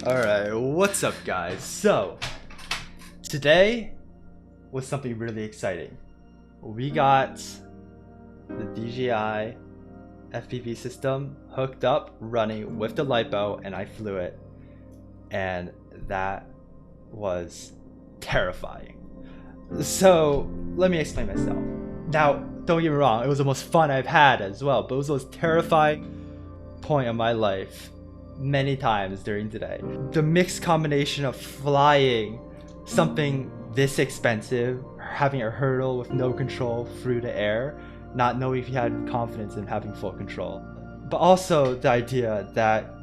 Alright, what's up guys? So, today was something really exciting. We got the DJI FPV system hooked up, running with the LiPo, and I flew it. And that was terrifying. So, let me explain myself. Now, don't get me wrong, it was the most fun I've had as well, but it was the most terrifying point of my life many times during today. The mixed combination of flying something this expensive, having a hurdle with no control through the air, not knowing if you had confidence in having full control, but also the idea that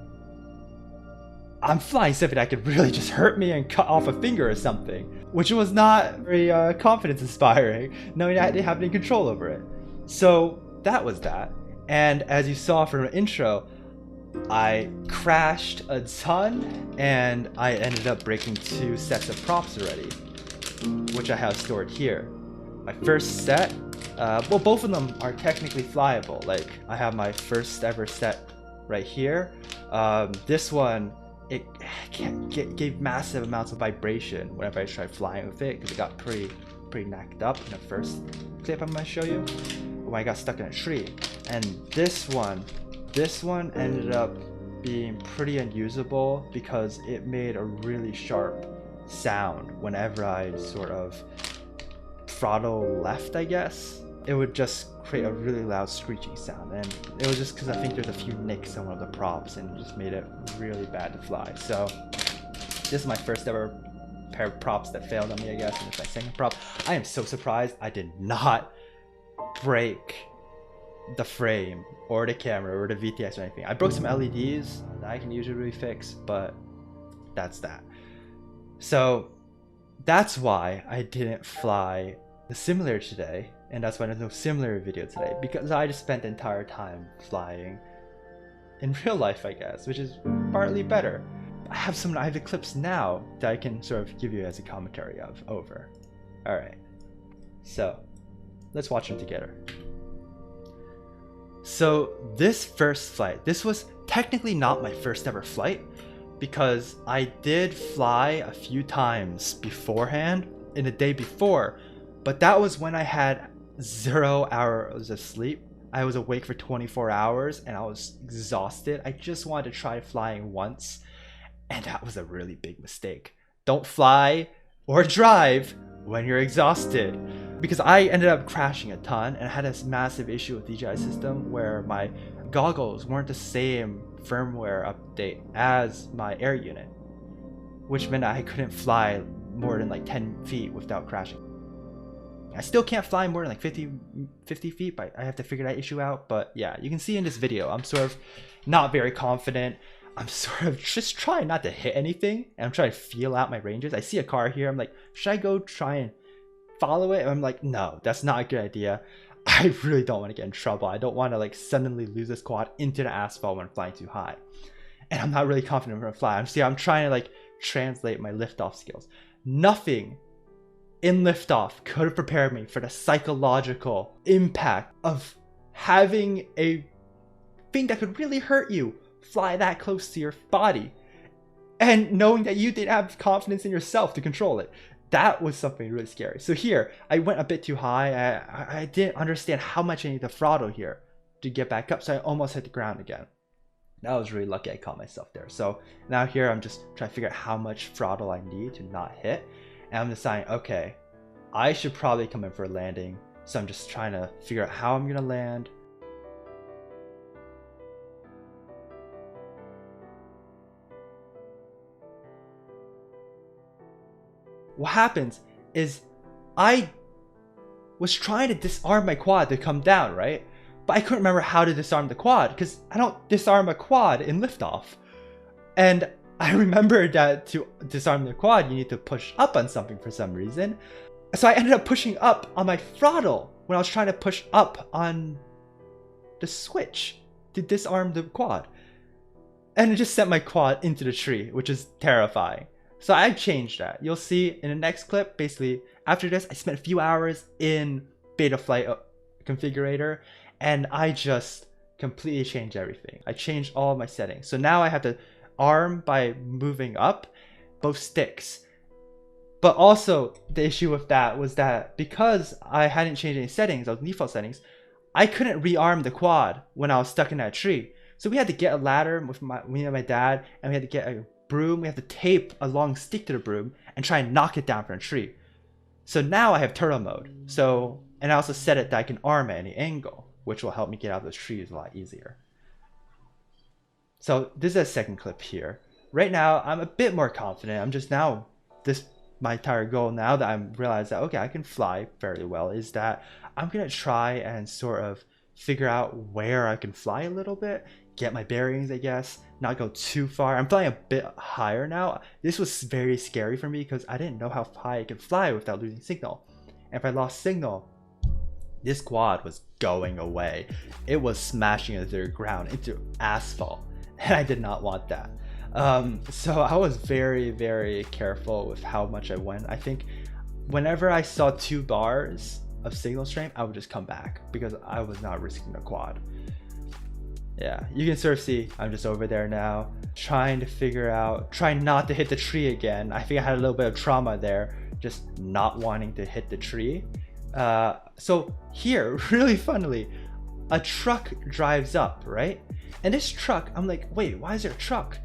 I'm flying something that could really just hurt me and cut off a finger or something, which was not very confidence inspiring, knowing I didn't have any control over it. So that was that. And as you saw from the intro, I crashed a ton and I ended up breaking 2 sets of props already, which I have stored here. My first set, well, both of them are technically flyable. Like, I have my first ever set right here. This one, it gave massive amounts of vibration whenever I tried flying with it, because it got pretty knocked up in the first clip I'm going to show you, when I got stuck in a tree. And this one ended up being pretty unusable because it made a really sharp sound whenever I sort of throttle left, I guess. It would just create a really loud screeching sound, and it was just because I think there's a few nicks on one of the props and it just made it really bad to fly. So this is my first ever pair of props that failed on me, I guess, and it's my second prop. I am so surprised I did not break the frame or the camera or the VTX or anything. I broke some LEDs that I can usually fix, but that's that. So that's why I didn't fly the simulator today, and that's why there's no simulator video today, because I just spent the entire time flying in real life, I guess, which is partly better. I have the clips now that I can sort of give you as a commentary over. Alright, so let's watch them together. So this first flight, this was technically not my first ever flight, because I did fly a few times beforehand in the day before, but that was when I had 0 hours of sleep. I was awake for 24 hours and I was exhausted. I just wanted to try flying once, and that was a really big mistake. Don't fly or drive when you're exhausted, because I ended up crashing a ton and I had this massive issue with DJI system where my goggles weren't the same firmware update as my air unit, which meant I couldn't fly more than like 10 feet without crashing. I still can't fly more than like 50 feet, but I have to figure that issue out. But yeah, you can see in this video, I'm sort of not very confident. I'm sort of just trying not to hit anything, and I'm trying to feel out my ranges. I see a car here, I'm like, should I go try and follow it? And I'm like, no, that's not a good idea. I really don't want to get in trouble. I don't want to like suddenly lose this quad into the asphalt when flying too high. And I'm not really confident when I fly. I'm trying to like translate my liftoff skills. Nothing in liftoff could have prepared me for the psychological impact of having a thing that could really hurt you fly that close to your body, and knowing that you didn't have confidence in yourself to control it. That was something really scary. So here, I went a bit too high. I didn't understand how much I need to throttle here to get back up, so I almost hit the ground again. I was really lucky I caught myself there. So now here, I'm just trying to figure out how much throttle I need to not hit. And I'm deciding, okay, I should probably come in for a landing. So I'm just trying to figure out how I'm gonna land. What happens is I was trying to disarm my quad to come down, right? But I couldn't remember how to disarm the quad, because I don't disarm a quad in liftoff. And I remembered that to disarm the quad, you need to push up on something for some reason. So I ended up pushing up on my throttle when I was trying to push up on the switch to disarm the quad. And it just sent my quad into the tree, which is terrifying. So I changed that. You'll see in the next clip, basically after this, I spent a few hours in Betaflight configurator, and I just completely changed everything. I changed all of my settings. So now I have to arm by moving up, both sticks. But also the issue with that was that because I hadn't changed any settings, those default settings, I couldn't rearm the quad when I was stuck in that tree. So we had to get a ladder with me and my dad, and we had to get a broom. We had to tape a long stick to the broom and try and knock it down from a tree. So now I have turtle mode. So, and I also set it that I can arm at any angle, which will help me get out of those trees a lot easier. So this is a second clip here. Right now, I'm a bit more confident. I'm just now, my entire goal now that I'm realized that, okay, I can fly fairly well, is that I'm gonna try and sort of figure out where I can fly a little bit, get my bearings, I guess, not go too far. I'm flying a bit higher now. This was very scary for me because I didn't know how high I could fly without losing signal. And if I lost signal, this quad was going away. It was smashing into the ground, into asphalt, and I did not want that. So I was very, very careful with how much I went. I think whenever I saw 2 bars of signal strength, I would just come back because I was not risking the quad. Yeah, you can sort of see I'm just over there now, trying to figure out, trying not to hit the tree again. I think I had a little bit of trauma there, just not wanting to hit the tree. So here, really funnily, a truck drives up, right? And this truck, I'm like, wait, why is there a truck?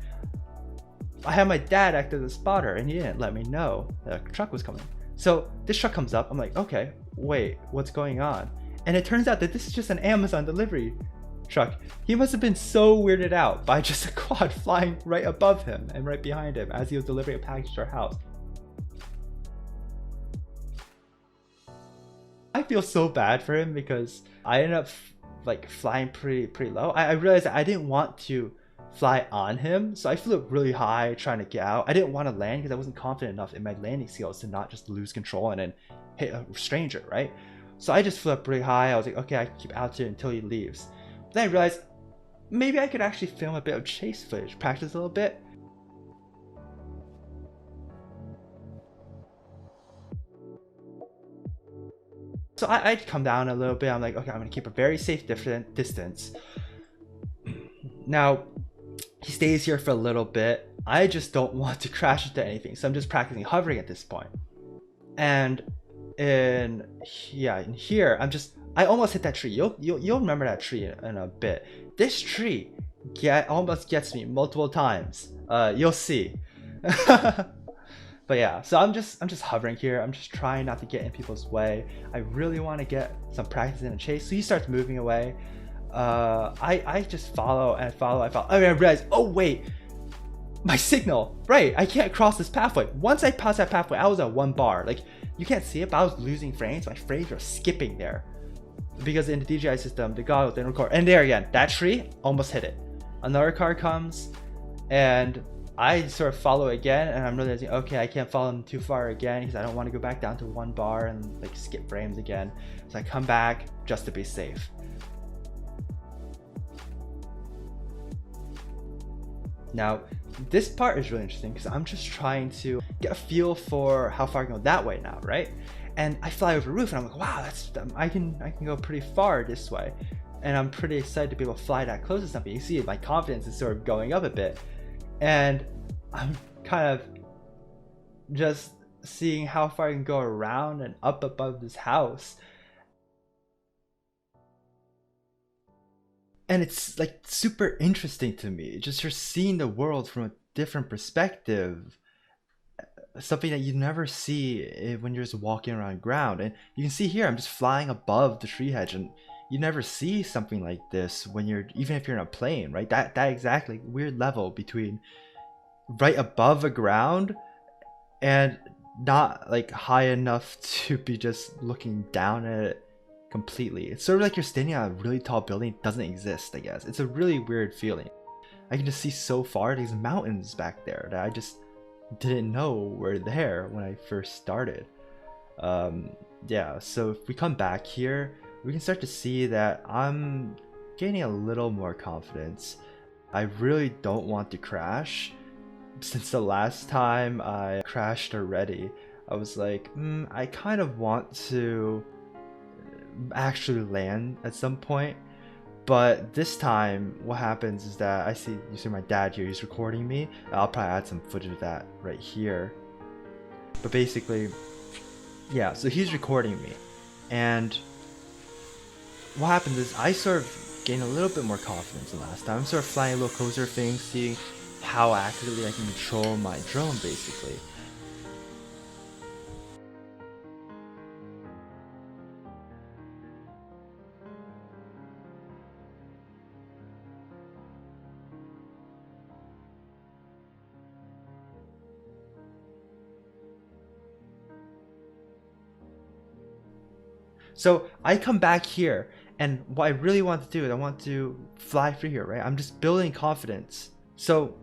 I had my dad act as a spotter and he didn't let me know the truck was coming. So this truck comes up, I'm like, okay, wait, what's going on? And it turns out that this is just an Amazon delivery truck. He must have been so weirded out by just a quad flying right above him and right behind him as he was delivering a package to our house. I feel so bad for him because I ended up like flying pretty low. I realized that I didn't want to fly on him, so I flew up really high trying to get out. I didn't want to land because I wasn't confident enough in my landing skills to not just lose control and then hit a stranger, right? So I just flew up really high. I was like, okay, I can keep altitude until he leaves. But then I realized maybe I could actually film a bit of chase footage, practice a little bit. So I'd come down a little bit. I'm like, okay, I'm gonna keep a very safe distance. Now, he stays here for a little bit. I just don't want to crash into anything, so I'm just practicing hovering at this point. And in here, I almost hit that tree. You'll remember that tree in a bit. This tree almost gets me multiple times. You'll see. But yeah, so I'm just hovering here. I'm just trying not to get in people's way. I really want to get some practice in a chase. So he starts moving away. I just follow and follow. I realize, oh wait, my signal, right? I can't cross this pathway. Once I passed that pathway, I was at 1 bar. Like, you can't see it, but I was losing frames. My frames were skipping there because in the DJI system, the goggles didn't record. And there again, that tree almost hit it. Another car comes and I sort of follow again, and I'm realizing, okay, I can't follow him too far again because I don't want to go back down to 1 bar and like skip frames again. So I come back just to be safe. Now, this part is really interesting because I'm just trying to get a feel for how far I can go that way now, right? And I fly over the roof and I'm like, wow, I can go pretty far this way. And I'm pretty excited to be able to fly that close to something. You see my confidence is sort of going up a bit. And I'm kind of just seeing how far I can go around and up above this house. And it's like super interesting to me, just you're seeing the world from a different perspective, something that you never see when you're just walking around ground. And you can see here, I'm just flying above the tree hedge, and you never see something like this when you're, even if you're in a plane, right? That exactly weird level between right above the ground and not like high enough to be just looking down at it completely. It's sort of like you're standing on a really tall building that doesn't exist, I guess. It's a really weird feeling. I can just see so far. These mountains back there that I just didn't know were there when I first started. Yeah, so if we come back here, we can start to see that I'm gaining a little more confidence. I really don't want to crash. Since the last time I crashed already, I was like, I kind of want to actually land at some point, But this time, what happens is that you see my dad here, he's recording me. I'll probably add some footage of that right here. But basically, yeah, so he's recording me. And what happens is I sort of gain a little bit more confidence than last time. I'm sort of flying a little closer things, seeing how accurately I can control my drone, basically. So I come back here, and what I really want to do is I want to fly free here, right? I'm just building confidence. So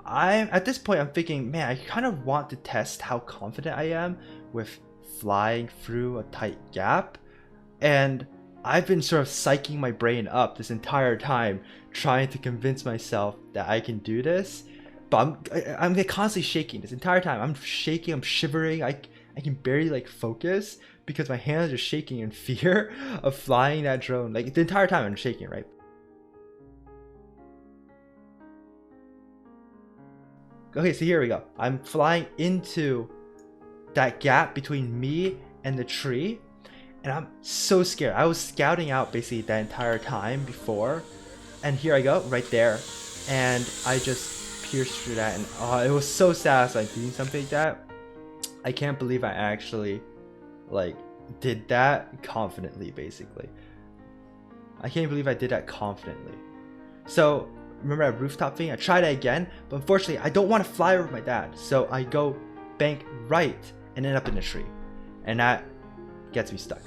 at this point, I'm thinking, man, I kind of want to test how confident I am with flying through a tight gap. And I've been sort of psyching my brain up this entire time, trying to convince myself that I can do this. But I'm constantly shaking this entire time. I'm shaking, I'm shivering. I can barely like focus because my hands are shaking in fear of flying that drone. Like the entire time I'm shaking, right? Okay, so here we go. I'm flying into that gap between me and the tree, and I'm so scared. I was scouting out basically that entire time before, and here I go, right there, and I just pierced through that, and oh, it was so satisfying doing something like that. I can't believe I actually like did that confidently, basically. I can't believe I did that confidently. So remember that rooftop thing? I tried it again, but unfortunately I don't want to fly over my dad, so I go bank right and end up in a tree, and that gets me stuck.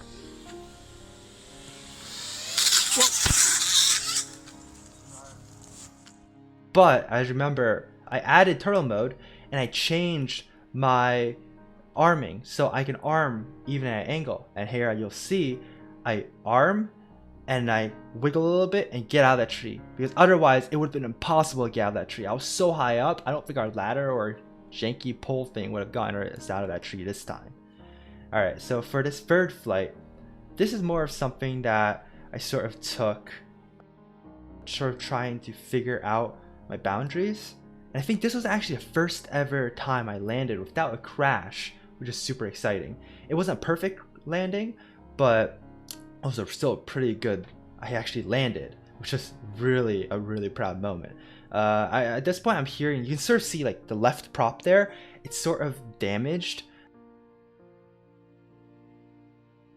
But I remember I added turtle mode and I changed my arming so I can arm even at an angle, and here you'll see I arm and I wiggle a little bit and get out of that tree, because otherwise it would have been impossible to get out of that tree. I was so high up, I don't think our ladder or janky pole thing would have gotten us out of that tree this time. Alright, so for this third flight, this is more of something that I sort of took, sort of trying to figure out my boundaries. And I think this was actually the first ever time I landed without a crash, which is super exciting. It wasn't a perfect landing, but it was still pretty good. I actually landed, which is really a really proud moment. At this point I'm hearing, you can sort of see like the left prop there, it's sort of damaged.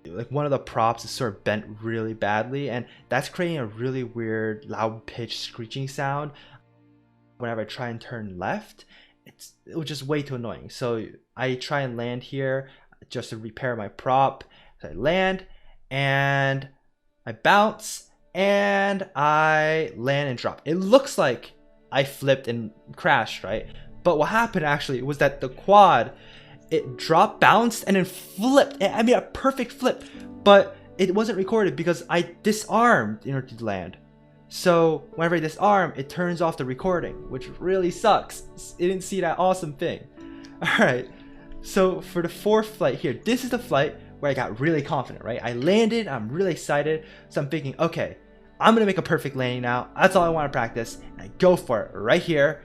Like one of the props is sort of bent really badly, and that's creating a really weird loud pitched screeching sound. Whenever I try and turn left, it was just way too annoying. So I try and land here just to repair my prop. So I land and I bounce and I land and drop. It looks like I flipped and crashed, right? But what happened actually was that the quad, it dropped, bounced, and then flipped. I mean, a perfect flip, but it wasn't recorded because I disarmed in order to land. So whenever I disarm, it turns off the recording, which really sucks. It didn't see that awesome thing. Alright, so for the fourth flight here, this is the flight where I got really confident, right? I landed, I'm really excited, so I'm thinking, okay, I'm gonna make a perfect landing now. That's all I want to practice. And I go for it right here.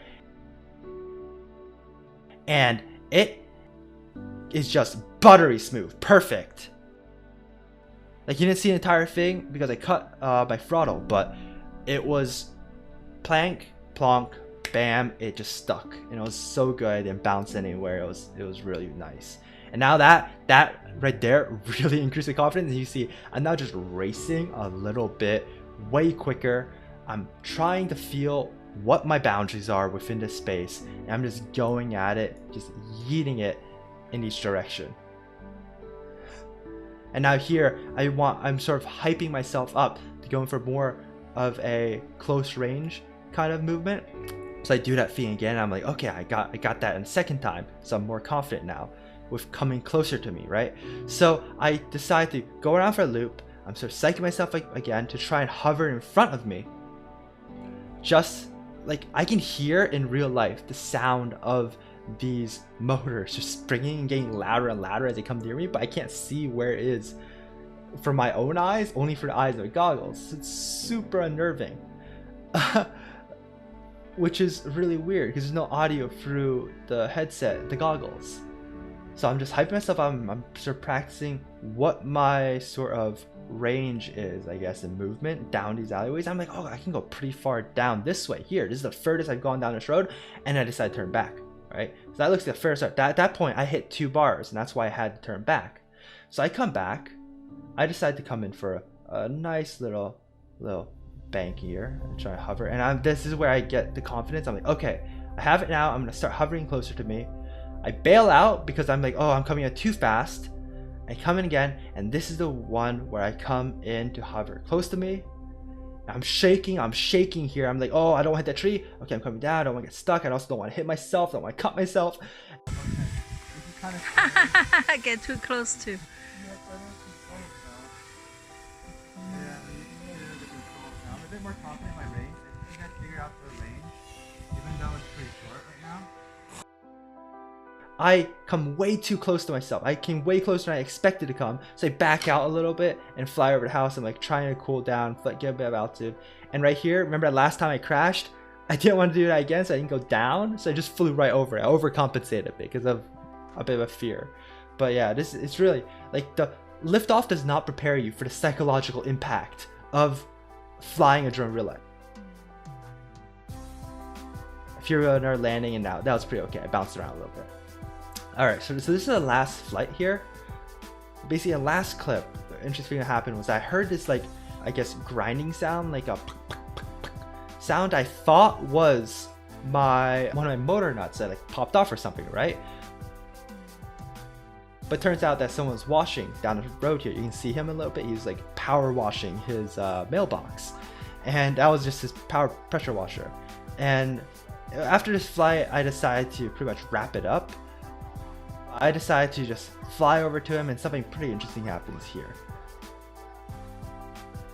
And it is just buttery smooth, perfect. Like you didn't see the entire thing because I cut my throttle, but it was plank, plonk, bam, it just stuck, and it was so good. I didn't bounce anywhere. It was really nice. And now that right there really increased the confidence. And you see I'm now just racing a little bit way quicker. I'm trying to feel what my boundaries are within this space, and I'm just going at it, just yeeting it in each direction. And now here I'm sort of hyping myself up to going for more of a close range kind of movement. So I do that thing again. I'm like, okay, I got that in the second time, so I'm more confident now with coming closer to me, right? So I decide to go around for a loop. I'm sort of psyching myself again to try and hover in front of me. Just like I can hear in real life the sound of these motors just springing and getting louder and louder as they come near me, but I can't see where it is for my own eyes, only for the eyes of the goggles. It's super unnerving. Which is really weird because there's no audio through the headset, the goggles. So I'm just hyping myself up. I'm sort of practicing what my sort of range is, I guess, in movement down these alleyways. I'm like, oh, I can go pretty far down this way here. This is the furthest I've gone down this road, and I decided to turn back, right? So that looks like the furthest. At that point, I hit 2 bars, and that's why I had to turn back. So I come back. I decide to come in for a nice little bank here and try to hover. And this is where I get the confidence. I'm like, okay, I have it now. I'm gonna start hovering closer to me. I bail out because I'm like, oh, I'm coming in too fast. I come in again, and this is the one where I come in to hover close to me. I'm shaking here. I'm like, oh, I don't want to hit that tree. Okay, I'm coming down. I don't want to get stuck. I also don't want to hit myself. I don't want to cut myself. Okay, this is kind of get too close to. Yeah, I'm a bit more confident in my range. I think I figured out the range, even though it's pretty short right now. I come way too close to myself. I came way closer than I expected to come. So I back out a little bit and fly over the house. I'm like trying to cool down, get a bit of altitude. And right here, remember last time I crashed? I didn't want to do that again, so I didn't go down. So I just flew right over it. I overcompensated a bit because of a bit of a fear. But yeah, it's really like the liftoff does not prepare you for the psychological impact of flying a drone real life. If you're on our landing and now that was pretty okay. I bounced around a little bit. Alright, so this is the last flight here. Basically, the last clip, the interesting thing that happened was I heard this, like, I guess, grinding sound, like a sound I thought was one of my motor nuts that like popped off or something, right? But turns out that someone's washing down the road here. You can see him a little bit. He's like power washing his mailbox. And that was just his pressure washer. And after this flight, I decided to pretty much wrap it up. I decided to just fly over to him, and something pretty interesting happens here.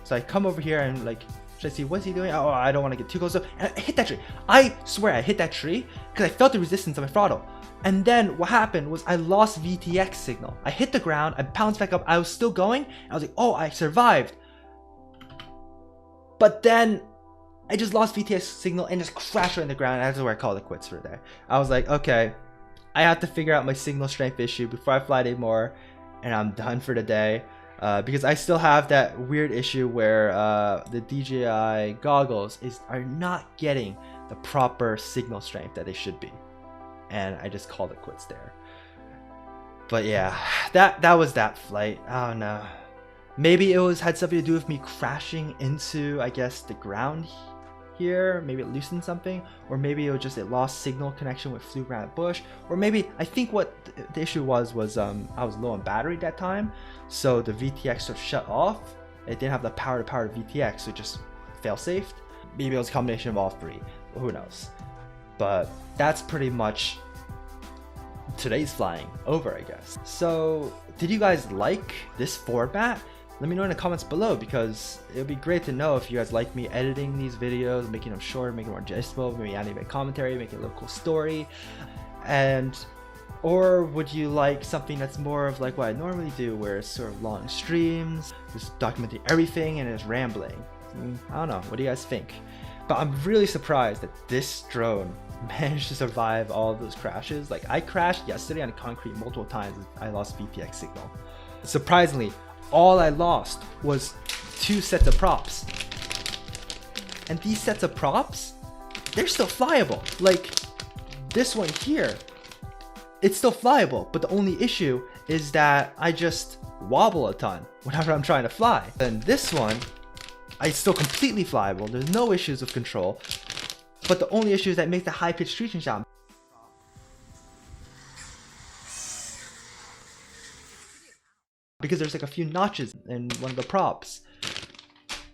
So I come over here and like, should I see what's he doing? Oh, I don't want to get too close. And I hit that tree. I swear I hit that tree because I felt the resistance of my throttle. And then what happened was I lost VTX signal. I hit the ground, I bounced back up, I was still going. I was like, oh, I survived. But then I just lost VTX signal and just crashed right in the ground. And that's where I called it quits for the day. I was like, okay, I have to figure out my signal strength issue before I fly anymore, and I'm done for the day. Because I still have that weird issue where the DJI goggles are not getting the proper signal strength that they should be, and I just called it quits there. But yeah, that was that flight. I don't know. Maybe it had something to do with me crashing into, I guess, the ground here. Maybe it loosened something, or maybe it was just it lost signal connection with flew around a bush, or maybe I think what the issue was I was low on battery at that time, so the VTX sort of shut off. It didn't have the power to power the VTX, so it just fail-safed. Maybe it was a combination of all three. Who knows? But that's pretty much today's flying over, I guess. So did you guys like this format? Let me know in the comments below, because it would be great to know if you guys like me editing these videos, making them shorter, making them more digestible, maybe adding a bit of commentary, making a little cool story, or would you like something that's more of like what I normally do, where it's sort of long streams, just documenting everything and it's rambling. I don't know, what do you guys think? But I'm really surprised that this drone managed to survive all of those crashes. Like, I crashed yesterday on concrete multiple times. I lost VTX signal. Surprisingly, all I lost was 2 sets of props. And these sets of props, they're still flyable. Like, this one here, it's still flyable, but the only issue is that I just wobble a ton whenever I'm trying to fly. And this one, it's still completely flyable. There's no issues with control, but the only issue is that it makes the high-pitched screeching sound. Because there's like a few notches in one of the props.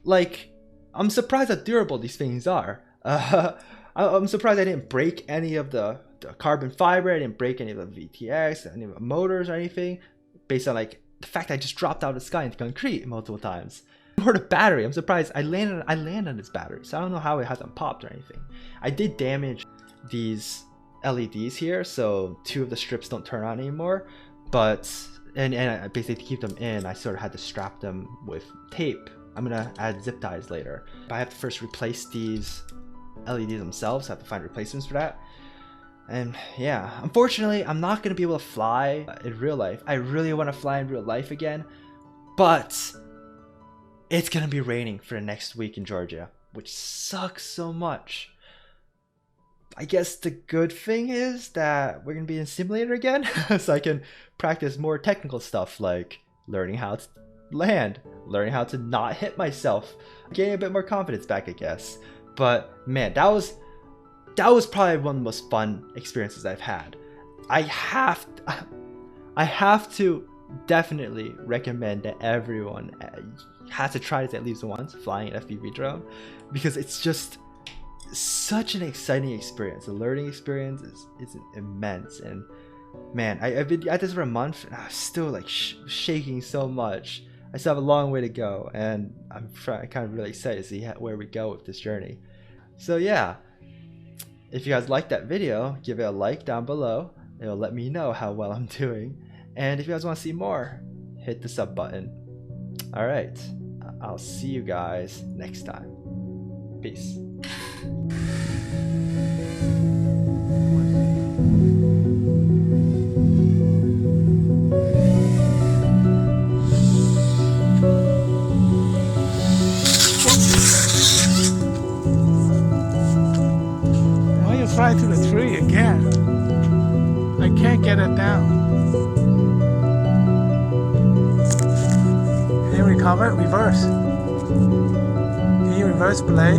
Like, I'm surprised how durable these things are. I'm surprised I didn't break any of the carbon fiber. I didn't break any of the VTX, any of the motors or anything, based on like the fact I just dropped out of the sky into concrete multiple times. Or the battery, I'm surprised I landed on this battery, so I don't know how it hasn't popped or anything. I did damage these LEDs here, so 2 of the strips don't turn on anymore, but and I basically to keep them in, I sort of had to strap them with tape. I'm gonna add zip ties later. But I have to first replace these LEDs themselves. I have to find replacements for that. And yeah, unfortunately, I'm not gonna be able to fly in real life. I really want to fly in real life again, but it's gonna be raining for the next week in Georgia, which sucks so much. I guess the good thing is that we're gonna be in simulator again, so I can practice more technical stuff like learning how to land, learning how to not hit myself, getting a bit more confidence back, I guess. But man, that was probably one of the most fun experiences I've had. I have to definitely recommend that everyone has to try this at least once, flying an FPV drone, because it's just such an exciting experience. The learning experience is immense. And man, I've been at this for a month and I'm still like shaking so much. I still have a long way to go, and I'm kind of really excited to see where we go with this journey. So yeah, if you guys liked that video, give it a like down below. It'll let me know how well I'm doing. And if you guys want to see more, hit the sub button. Alright, I'll see you guys next time. Peace. Why you fly to the tree again? I can't get it down. Can you recover? Reverse. Can you reverse play?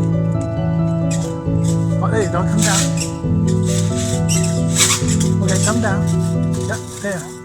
Oh, there you go. Come down. Okay, come down. Yep, there.